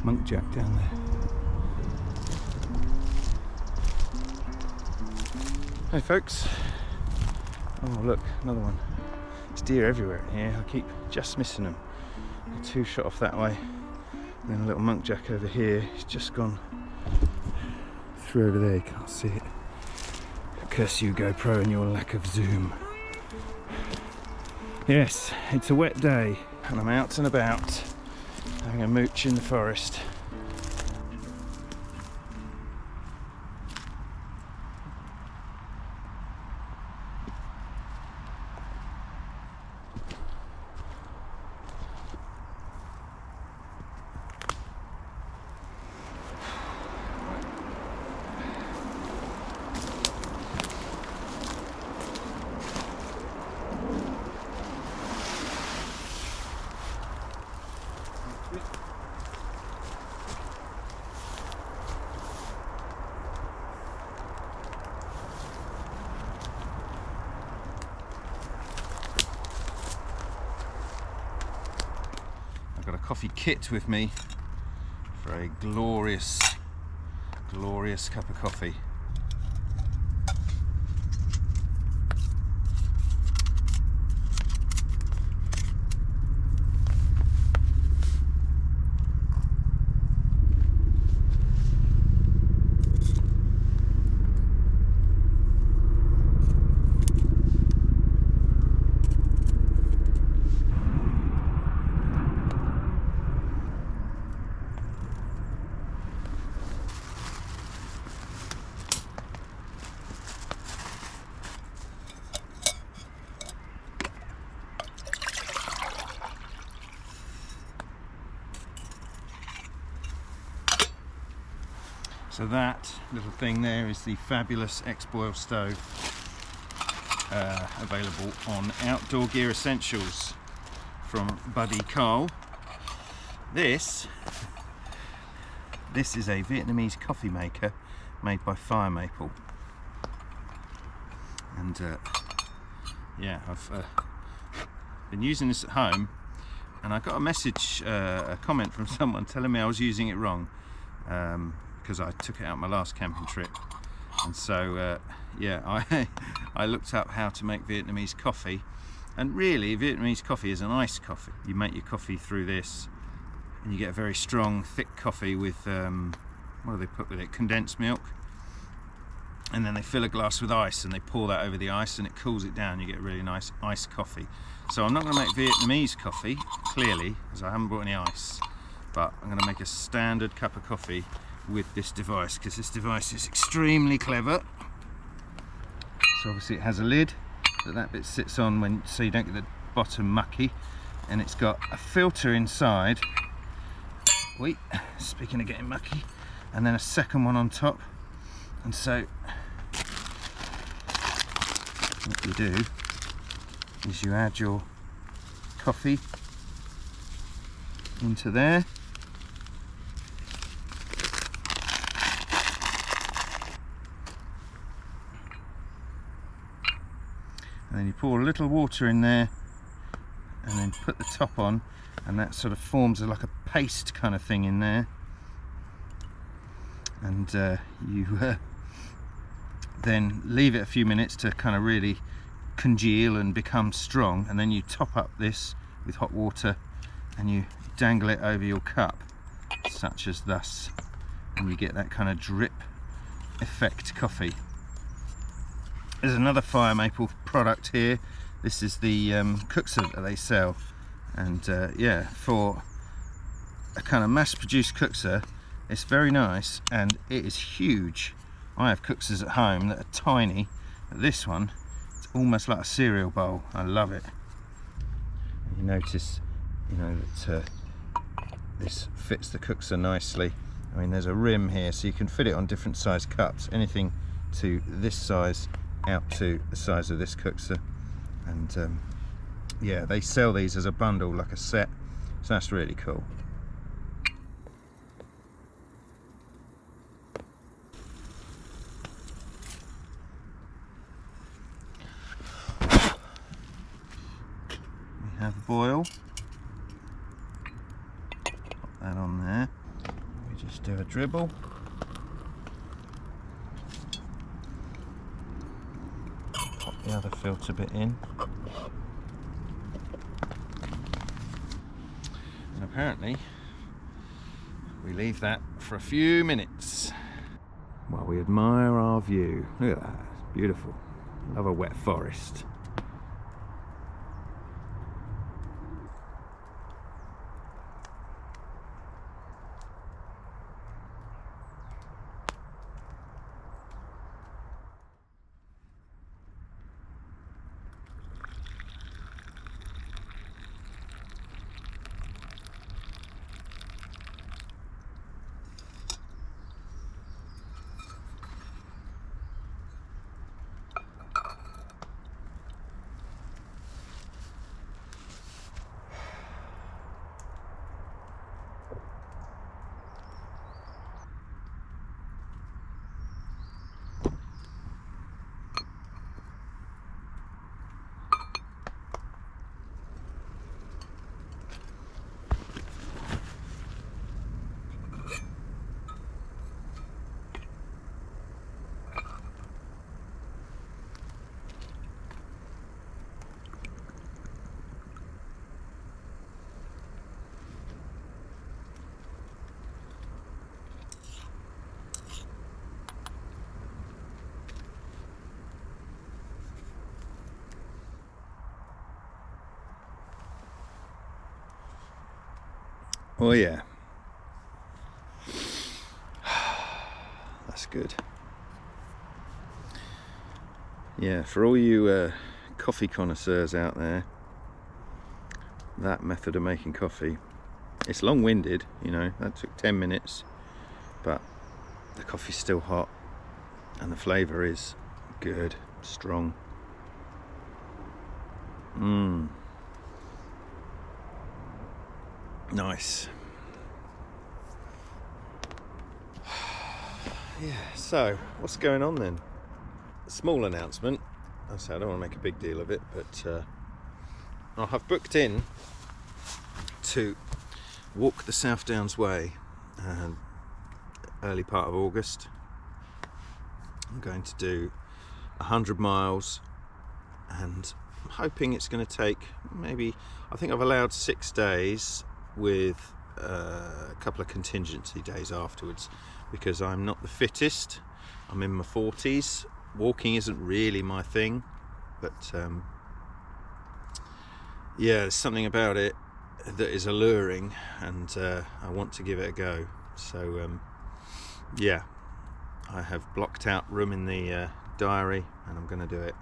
Monk jack down there. Hey folks. Oh look, another one. There's deer everywhere here. I keep just missing them. Two shot off that way. And then a little monk jack over here. He's just gone through over there. You can't see it. Curse you GoPro and your lack of zoom. Yes, it's a wet day and I'm out and about having a mooch in the forest. I've got a coffee kit with me for a glorious, glorious cup of coffee. So that little thing there is the fabulous X-Boil stove, available on Outdoor Gear Essentials from Buddy Carl. This is a Vietnamese coffee maker made by Fire Maple, and yeah, I've been using this at home, and I got a message, a comment from someone telling me I was using it wrong. Because I took it out my last camping trip, and so yeah, I looked up how to make Vietnamese coffee, and really Vietnamese coffee is an iced coffee. You make your coffee through this and you get a very strong thick coffee with what do they put with it, condensed milk, and then they fill a glass with ice and they pour that over the ice and it cools it down. You get a really nice iced coffee. So I'm not going to make Vietnamese coffee, clearly, because I haven't brought any ice, but I'm going to make a standard cup of coffee with this device, because this device is extremely clever. So obviously it has a lid that bit sits on, when so you don't get the bottom mucky, and it's got a filter inside. Wait, speaking of getting mucky, and then a second one on top. And so what you do is you add your coffee into there. and then you pour a little water in there and then put the top on, and that sort of forms like a paste kind of thing in there, and you then leave it a few minutes to kind of really congeal and become strong, and then you top up this with hot water and you dangle it over your cup such as thus, and you get that kind of drip effect coffee. There's another fire maple product here. This is the cookser that they sell, and yeah, for a kind of mass-produced cookser, it's very nice, and it is huge. I have cookers at home that are tiny, but this one, it's almost like a cereal bowl. I love it. And you notice, you know, that this fits the cookser nicely. I mean, there's a rim here, so you can fit it on different size cups, anything to this size out to the size of this cookser. And yeah, they sell these as a bundle, like a set, so that's really cool. We have boil. Pop that on there. We just do a dribble. Pop the other filter bit in. And apparently we leave that for a few minutes while we admire our view. Look at that, it's beautiful. Love a wet forest. Oh yeah, that's good. Yeah, for all you coffee connoisseurs out there, that method of making coffee, it's long-winded, you know, that took 10 minutes, but the coffee's still hot and the flavour is good, strong. Nice. Yeah, so what's going on then? A small announcement. I say I don't want to make a big deal of it, but I have booked in to walk the South Downs Way early part of August. I'm going to do 100 miles, and I'm hoping it's going to take maybe, I think I've allowed 6 days with a couple of contingency days afterwards, because I'm not the fittest. I'm in my 40s. Walking isn't really my thing, but yeah, there's something about it that is alluring, and I want to give it a go. So yeah, I have blocked out room in the diary, and I'm going to do it.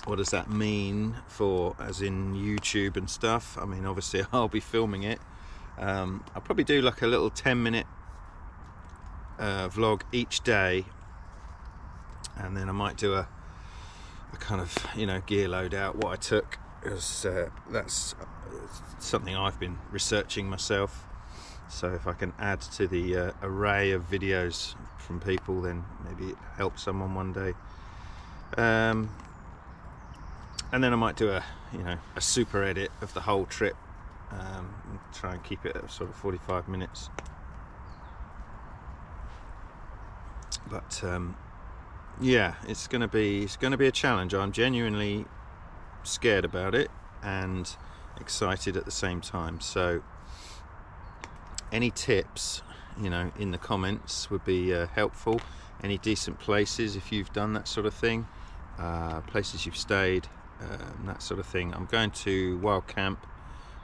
What does that mean for, as in YouTube and stuff? I mean, obviously I'll be filming it. I'll probably do like a little 10-minute vlog each day, and then I might do a kind of, you know, gear load out what I took, because that's something I've been researching myself. So if I can add to the array of videos from people, then maybe it helps someone one day. And then I might do a super edit of the whole trip, and try and keep it at sort of 45 minutes. But yeah, it's going to be a challenge. I'm genuinely scared about it and excited at the same time. So any tips, in the comments would be helpful. Any decent places if you've done that sort of thing, places you've stayed, that sort of thing. I'm going to Wild Camp,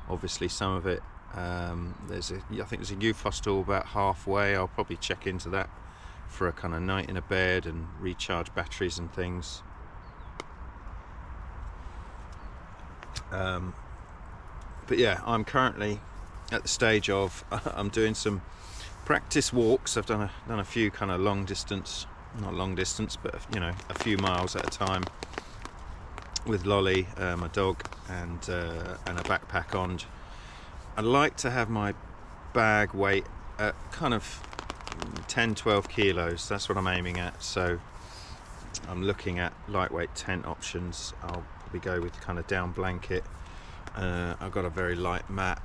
obviously some of it. I think there's a youth hostel about halfway. I'll probably check into that for a kind of night in a bed and recharge batteries and things. But yeah, I'm currently at the stage of I'm doing some practice walks. I've done a few kind of long distance, not long distance, but a few miles at a time with Lolly, my dog, and a backpack on. I like to have my bag weight at kind of 10-12 kilos. That's what I'm aiming at. So I'm looking at lightweight tent options. I'll probably go with kind of down blanket. I've got a very light mat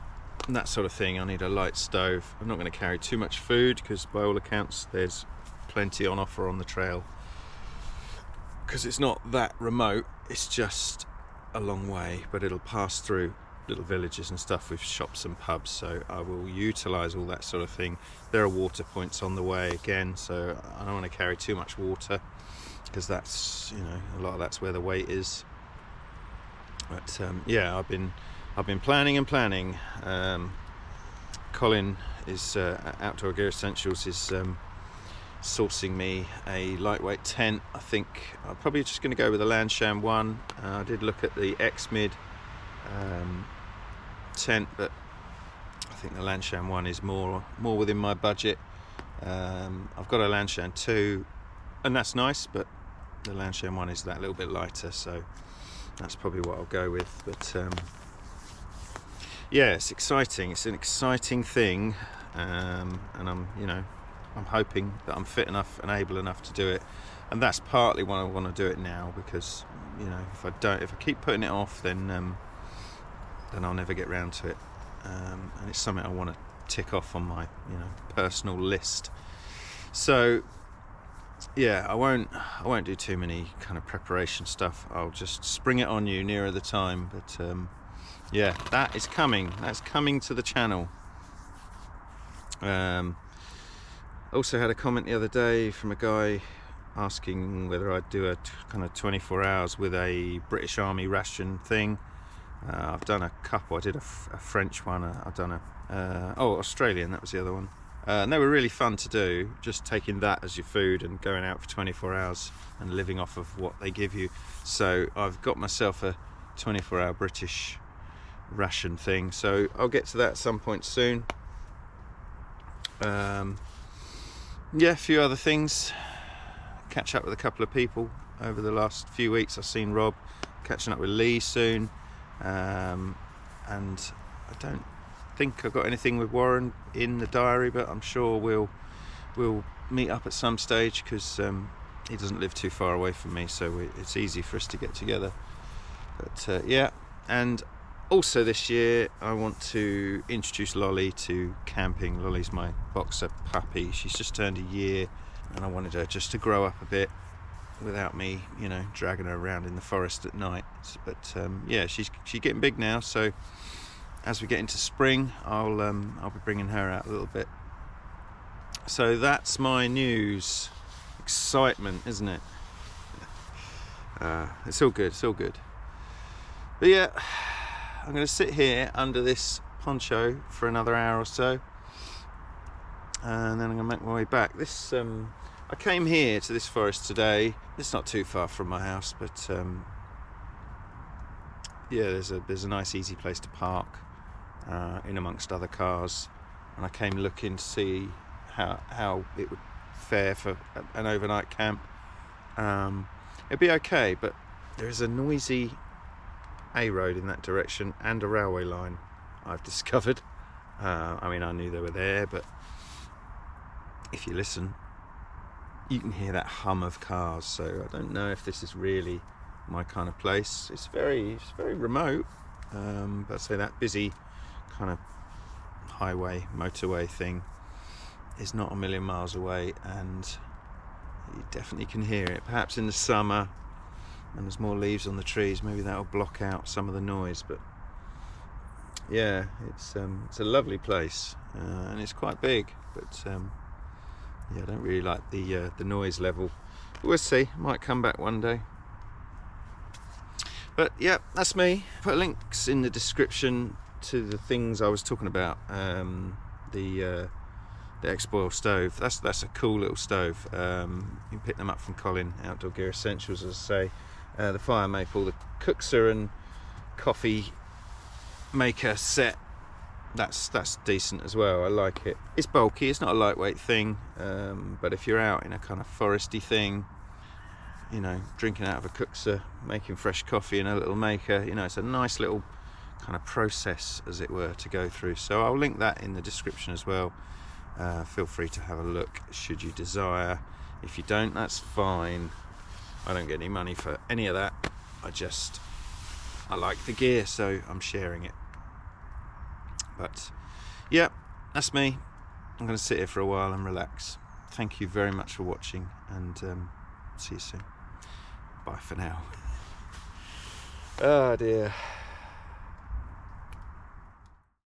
and that sort of thing. I need a light stove. I'm not going to carry too much food because by all accounts there's plenty on offer on the trail, because it's not that remote. It's just a long way, but it'll pass through little villages and stuff with shops and pubs, so I will utilize all that sort of thing. There are water points on the way again, so I don't want to carry too much water, because that's a lot of that's where the weight is. But yeah, I've been planning and planning. Colin is Outdoor Gear Essentials is sourcing me a lightweight tent. I think I'm probably just going to go with the Landsham one. I did look at the X-Mid tent, but I think the Landsham one is more within my budget. I've got a Landsham 2 and that's nice, but the Landsham one is that little bit lighter, so that's probably what I'll go with. But yeah, it's exciting. It's an exciting thing, and I'm hoping that I'm fit enough and able enough to do it. And that's partly why I want to do it now, because if I keep putting it off, then I'll never get round to it. And it's something I want to tick off on my personal list. So yeah, I won't do too many kind of preparation stuff. I'll just spring it on you nearer the time. But yeah, that is coming. That's coming to the channel. Also had a comment the other day from a guy asking whether I'd do a kind of 24 hours with a British Army ration thing. I've done a couple. I did a French one. I've done Australian, that was the other one. And they were really fun to do, just taking that as your food and going out for 24 hours and living off of what they give you. So I've got myself a 24-hour British ration thing, so I'll get to that at some point soon. Yeah, a few other things. Catch up with a couple of people over the last few weeks. I've seen Rob, catching up with Lee soon. And I don't think I've got anything with Warren in the diary, but I'm sure we'll meet up at some stage, because he doesn't live too far away from me, so it's easy for us to get together. But yeah, and also this year I want to introduce Lolly to camping. Lolly's my boxer puppy. She's just turned a year, and I wanted her just to grow up a bit without me dragging her around in the forest at night. But yeah, she's getting big now, so as we get into spring, I'll be bringing her out a little bit. So that's my news. Excitement, isn't it? It's all good, it's all good. But yeah, I'm going to sit here under this poncho for another hour or so, and then I'm going to make my way back. I came here to this forest today. It's not too far from my house, but yeah, there's a nice easy place to park in amongst other cars, and I came looking to see how it would fare for an overnight camp. It'd be okay, but there is a noisy A road in that direction and a railway line I've discovered, I mean, I knew they were there, but if you listen, you can hear that hum of cars. So I don't know if this is really my kind of place. It's very remote, but say that busy kind of highway, motorway thing is not a million miles away, and you definitely can hear it. Perhaps in the summer, and there's more leaves on the trees, maybe that'll block out some of the noise. But yeah, it's a lovely place, and it's quite big. But yeah, I don't really like the noise level. But we'll see. Might come back one day. But yeah, that's me. Put links in the description to the things I was talking about. The X-Boil stove. That's a cool little stove. You can pick them up from Colin, Outdoor Gear Essentials, as I say. The fire maple, the cookser and coffee maker set. That's decent as well. I like it. It's bulky. It's not a lightweight thing, but if you're out in a kind of foresty thing, you know, drinking out of a cookser, making fresh coffee in a little maker, you know, it's a nice little kind of process, as it were, to go through. So I'll link that in the description as well. Feel free to have a look should you desire. If you don't, that's fine. I don't get any money for any of that. I like the gear, so I'm sharing it. But yeah, that's me. I'm going to sit here for a while and relax. Thank you very much for watching, and see you soon. Bye for now. Oh dear.